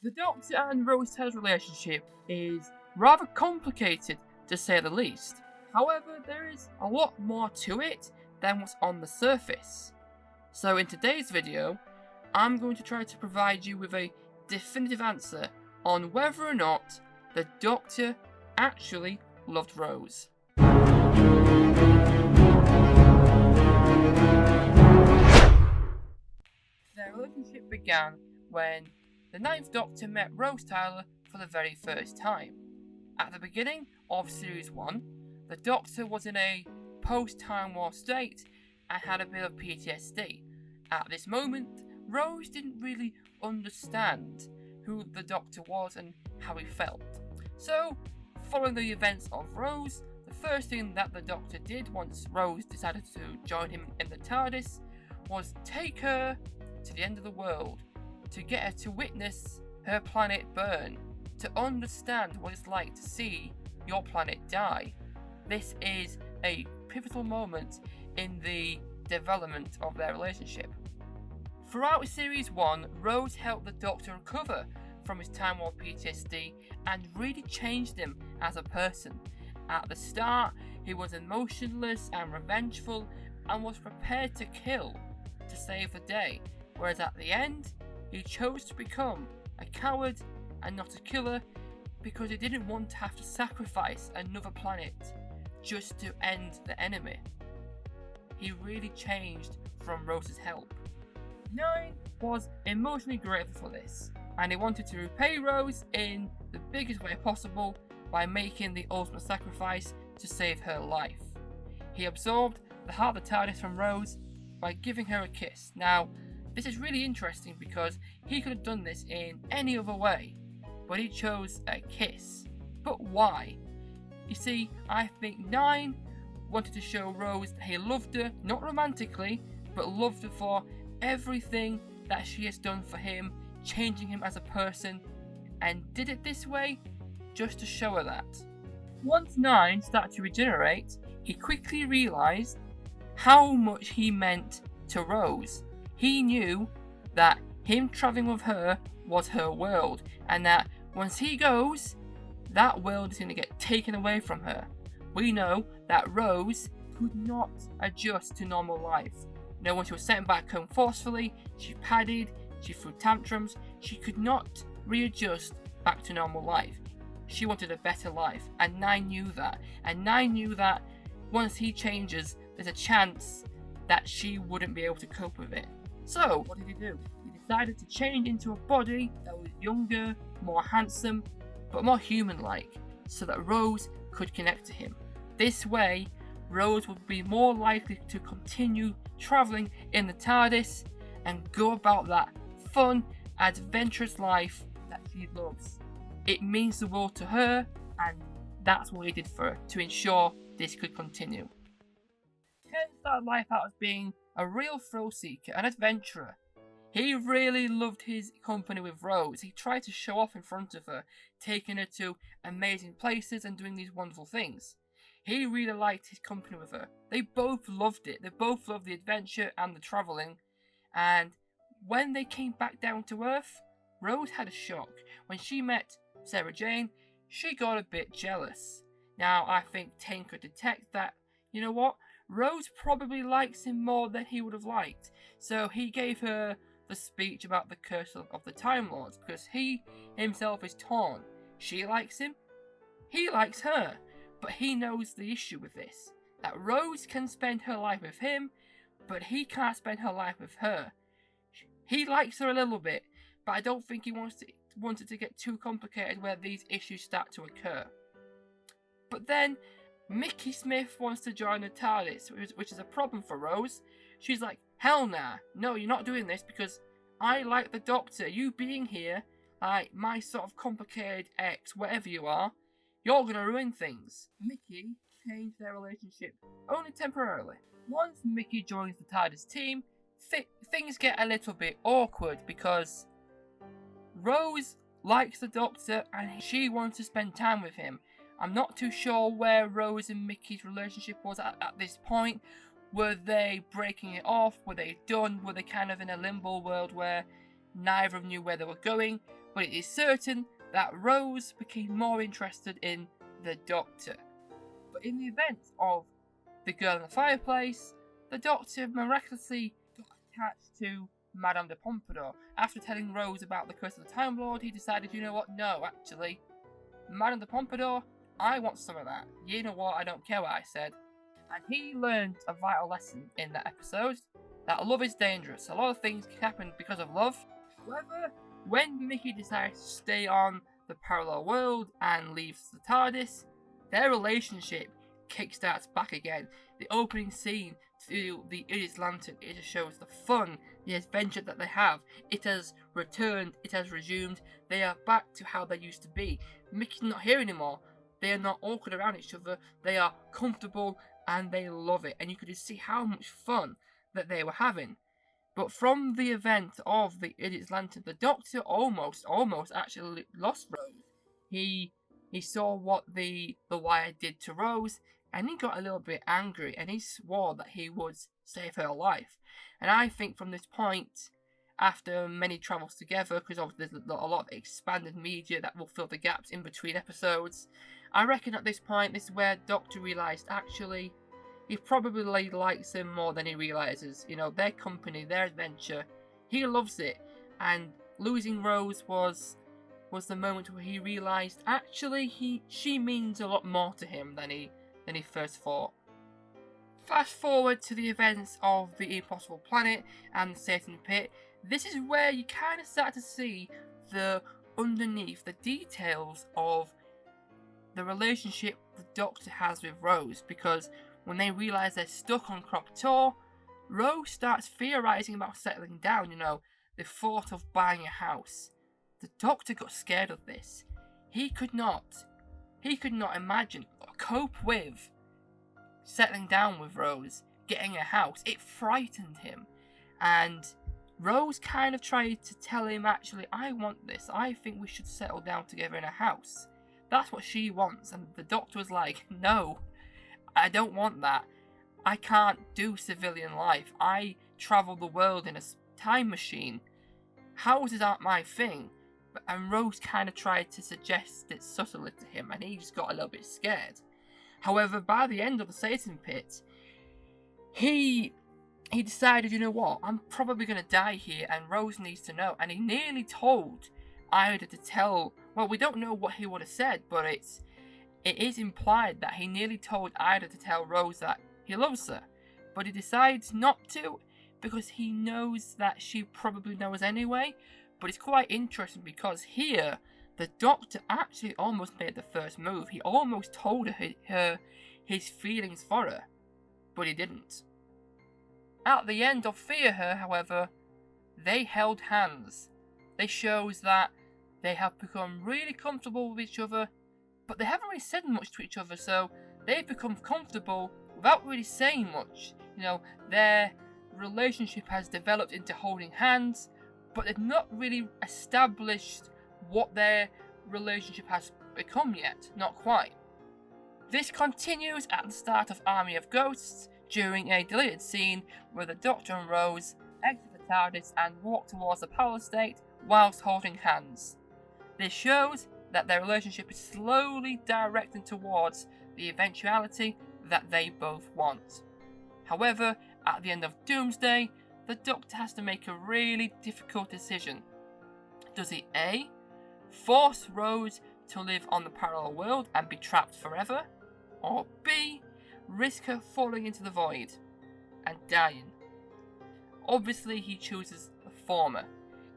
The Doctor and Rose Taylor's relationship is rather complicated, to say the least. However, there is a lot more to it than what's on the surface. So in today's video, I'm going to try to provide you with a definitive answer on whether or not the Doctor actually loved Rose. Their relationship began when the Ninth Doctor met Rose Tyler for the very first time. At the beginning of Series 1, the Doctor was in a post-Time War state and had a bit of PTSD. At this moment, Rose didn't really understand who the Doctor was and how he felt. So, following the events of Rose, the first thing that the Doctor did once Rose decided to join him in the TARDIS was take her to the end of the world, to get her to witness her planet burn, to understand what it's like to see your planet die. This is a pivotal moment in the development of their relationship. Throughout Series 1, Rose helped the Doctor recover from his Time War PTSD and really changed him as a person. At the start, he was emotionless and revengeful and was prepared to kill to save the day, whereas at the end, he chose to become a coward and not a killer because he didn't want to have to sacrifice another planet just to end the enemy. He really changed from Rose's help. Nine was emotionally grateful for this, and he wanted to repay Rose in the biggest way possible by making the ultimate sacrifice to save her life. He absorbed the heart of the TARDIS from Rose by giving her a kiss. Now, this is really interesting because he could have done this in any other way, but he chose a kiss. But why? You see, I think Nine wanted to show Rose that he loved her, not romantically, but loved her for everything that she has done for him, changing him as a person, and did it this way just to show her that. Once Nine started to regenerate, he quickly realised how much he meant to Rose. He knew that him travelling with her was her world, and that once he goes, that world is going to get taken away from her. We know that Rose could not adjust to normal life. You know, when she was sent back home forcefully, she padded, she threw tantrums, she could not readjust back to normal life. She wanted a better life, and Nine knew that. And Nine knew that once he changes, there's a chance that she wouldn't be able to cope with it. So, what did he do? He decided to change into a body that was younger, more handsome, but more human-like, so that Rose could connect to him. This way, Rose would be more likely to continue travelling in the TARDIS and go about that fun, adventurous life that she loves. It means the world to her, and that's what he did for her, to ensure this could continue. Ken started life out as being a real thrill seeker, an adventurer. He really loved his company with Rose. He tried to show off in front of her, taking her to amazing places and doing these wonderful things. He really liked his company with her. They both loved it. They both loved the adventure and the travelling. And when they came back down to Earth, Rose had a shock. When she met Sarah Jane, she got a bit jealous. Now, I think Tain could detect that, you know what, Rose probably likes him more than he would have liked. So he gave her the speech about the curse of the Time Lords, because he himself is torn. She likes him, he likes her, but he knows the issue with this. That Rose can spend her life with him, but he can't spend her life with her. He likes her a little bit, but I don't think he wants it to get too complicated where these issues start to occur. But then Mickey Smith wants to join the TARDIS, which is a problem for Rose. She's like, hell nah, no, you're not doing this because I like the Doctor. You being here, like my sort of complicated ex, whatever you are, you're gonna ruin things. Mickey changed their relationship, only temporarily. Once Mickey joins the TARDIS team, things get a little bit awkward because Rose likes the Doctor and she wants to spend time with him. I'm not too sure where Rose and Mickey's relationship was at this point. Were they breaking it off? Were they done? Were they kind of in a limbo world where neither of them knew where they were going? but it is certain that Rose became more interested in the Doctor. But in the event of the girl in the fireplace, the Doctor miraculously got attached to Madame de Pompadour. After telling Rose about the curse of the Time Lord, he decided, you know what, no, actually, Madame de Pompadour, I want some of that. You know what, I don't care what I said. And he learned a vital lesson in that episode, that love is dangerous. A lot of things can happen because of love. However, when Mickey decides to stay on the parallel world and leaves the TARDIS, their relationship kickstarts back again. The opening scene to the Idiot's Lantern, it just shows the fun, the adventure that they have. It has returned, it has resumed. They are back to how they used to be. Mickey's not here anymore. They are not awkward around each other. They are comfortable and they love it. And you could just see how much fun that they were having. But from the event of the Idiot's Lantern, the Doctor almost actually lost Rose. He saw what the Wire did to Rose, and he got a little bit angry, and he swore that he would save her life. And I think from this point, after many travels together, because obviously there's a lot of expanded media that will fill the gaps in between episodes, I reckon at this point, this is where Doctor realised actually he probably likes him more than he realises. You know, their company, their adventure, he loves it. And losing Rose was the moment where he realised actually she means a lot more to him than he first thought. Fast forward to the events of the Impossible Planet and the Satan Pit. This is where you kind of start to see the details of the relationship the Doctor has with Rose, because when they realise they're stuck on Kroptor, Rose starts theorising about settling down, you know, the thought of buying a house. The Doctor got scared of this. He could not imagine or cope with settling down with Rose, getting a house. It frightened him. And Rose kind of tried to tell him, actually, I want this. I think we should settle down together in a house. That's what she wants. And the Doctor was like, no, I don't want that. I can't do civilian life. I travel the world in a time machine. Houses aren't my thing. And Rose kind of tried to suggest it subtly to him, and he just got a little bit scared. However, by the end of the Satan Pit, he decided, you know what, I'm probably going to die here, and Rose needs to know. And he nearly told Ida to tell, well, we don't know what he would have said, but it is implied that he nearly told Ida to tell Rose that he loves her. But he decides not to, because he knows that she probably knows anyway. But it's quite interesting because here, the Doctor actually almost made the first move. He almost told her his feelings for her, but he didn't. At the end of Fear Her, however, they held hands. This shows that they have become really comfortable with each other, but they haven't really said much to each other, so they've become comfortable without really saying much. You know, their relationship has developed into holding hands, but they've not really established what their relationship has become yet. Not quite. This continues at the start of Army of Ghosts, during a deleted scene where the Doctor and Rose exit the TARDIS and walk towards the Power State whilst holding hands. This shows that their relationship is slowly directing towards the eventuality that they both want. However, at the end of Doomsday, the Doctor has to make a really difficult decision. Does he A, force Rose to live on the parallel world and be trapped forever? Or B, risk her falling into the void and dying? Obviously he chooses the former.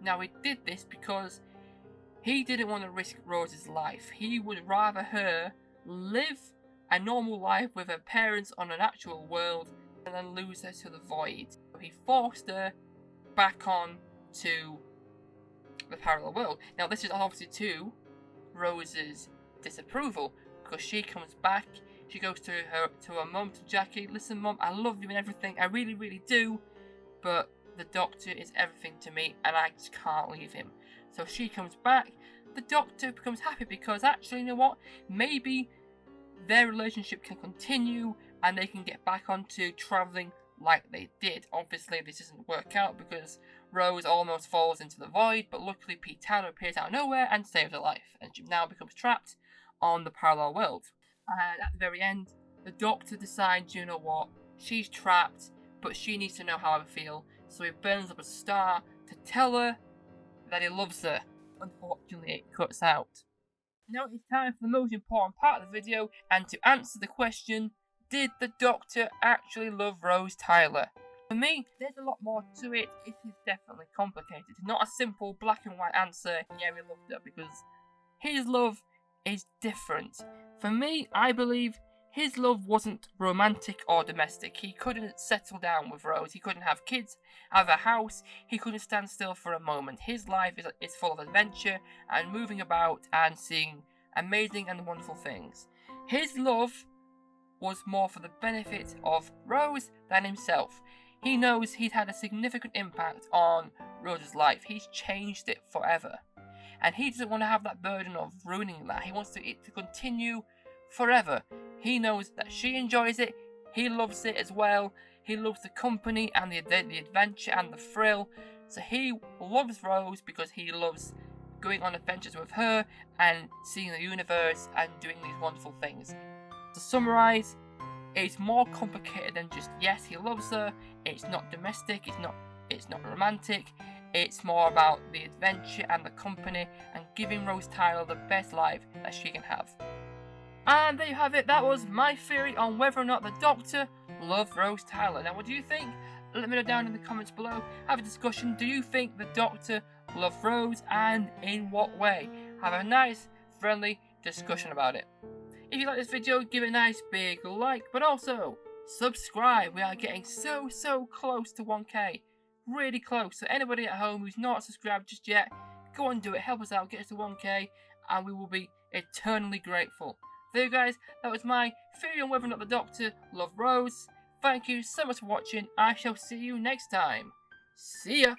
Now he did this because he didn't want to risk Rose's life. He would rather her live a normal life with her parents on an actual world and then lose her to the void. So he forced her back on to the parallel world. Now this is obviously to Rose's disapproval, because she comes back, she goes to her mum, to Jackie, listen mum, I love you and everything, I really, really do, but the Doctor is everything to me and I just can't leave him. So she comes back, the Doctor becomes happy because actually, you know what, maybe their relationship can continue and they can get back onto travelling like they did. Obviously this doesn't work out because Rose almost falls into the void, but luckily Pete Tyler appears out of nowhere and saves her life, and she now becomes trapped on the parallel world. And at the very end, the Doctor decides, you know what, she's trapped, but she needs to know how I feel, so he burns up a star to tell her that he loves her. Unfortunately, it cuts out. Now it's time for the most important part of the video, and to answer the question, did the Doctor actually love Rose Tyler? For me, there's a lot more to it. It is definitely complicated. It's not a simple black and white answer, yeah, we loved her, because his love is different. For me, I believe his love wasn't romantic or domestic. He couldn't settle down with Rose. He couldn't have kids, have a house. He couldn't stand still for a moment. His life is full of adventure and moving about and seeing amazing and wonderful things. His love was more for the benefit of Rose than himself. He knows he's had a significant impact on Rose's life. He's changed it forever. And he doesn't want to have that burden of ruining that. He wants it to continue forever. He knows that she enjoys it. He loves it as well. He loves the company and the adventure and the thrill. So he loves Rose because he loves going on adventures with her and seeing the universe and doing these wonderful things. To summarise, it's more complicated than just yes, he loves her. It's not domestic. It's not romantic. It's more about the adventure and the company and giving Rose Tyler the best life that she can have. And there you have it. That was my theory on whether or not the Doctor loved Rose Tyler. Now, what do you think? Let me know down in the comments below. Have a discussion. Do you think the Doctor loved Rose, and in what way? Have a nice, friendly discussion about it. If you like this video, give it a nice big like, but also subscribe. We are getting so close to 1K. Really close. So anybody at home who's not subscribed just yet, go and do it. Help us out. Get us to 1K, and we will be eternally grateful. There you guys, that was my theory on whether or not the Doctor loved Rose. Thank you so much for watching. I shall see you next time. See ya!